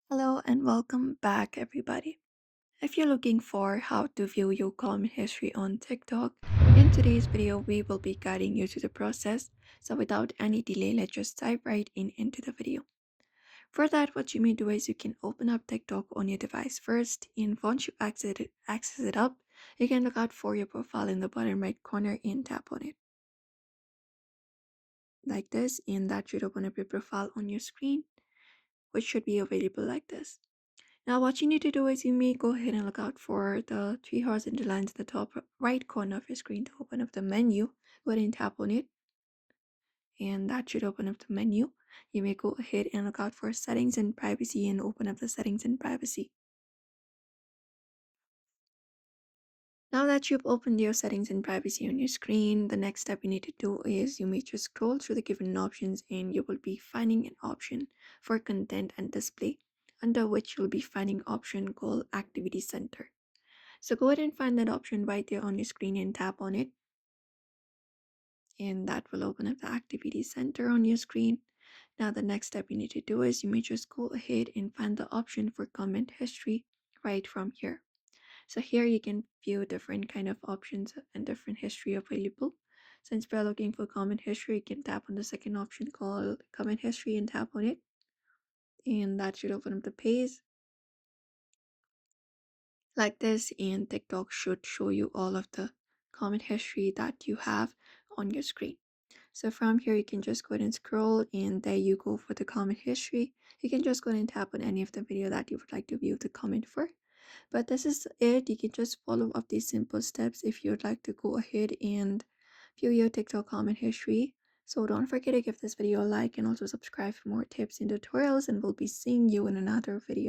Hello and welcome back, everybody. If you're looking for how to view your comment history on TikTok, in today's video, we will be guiding you through the process. So, without any delay, let's just dive right in into the video. For that, what you may do is you can open up TikTok on your device first, and once you access it up, you can look out for your profile in the bottom right corner and tap on it like this, and that should open up your profile on your screen, which should be available like this. Now, what you need to do is you may go ahead and look out for the three horizontal lines at the top right corner of your screen to open up the menu. Go ahead and tap on it, and that should open up the menu. You may go ahead and look out for settings and privacy and open up the settings and privacy. Now that you've opened your settings and privacy on your screen, the next step you need to do is you may just scroll through the given options and you will be finding an option for content and display, under which you'll be finding option called Activity Center. So go ahead and find that option right there on your screen and tap on it. And that will open up the activity center on your screen. Now the next step you need to do is you may just go ahead and find the option for comment history right from here. So here you can view different kind of options and different history available. Since we're looking for comment history, you can tap on the second option called comment history and tap on it. And that should open up the page like this, and TikTok should show you all of the comment history that you have on your screen. So from here, you can just go ahead and scroll, and there you go for the comment history. You can just go ahead and tap on any of the video that you would like to view the comment for. But this is it. You can just follow up these simple steps if you'd like to go ahead and view your TikTok comment history. So don't forget to give this video a like and also subscribe for more tips and tutorials, and we'll be seeing you in another video.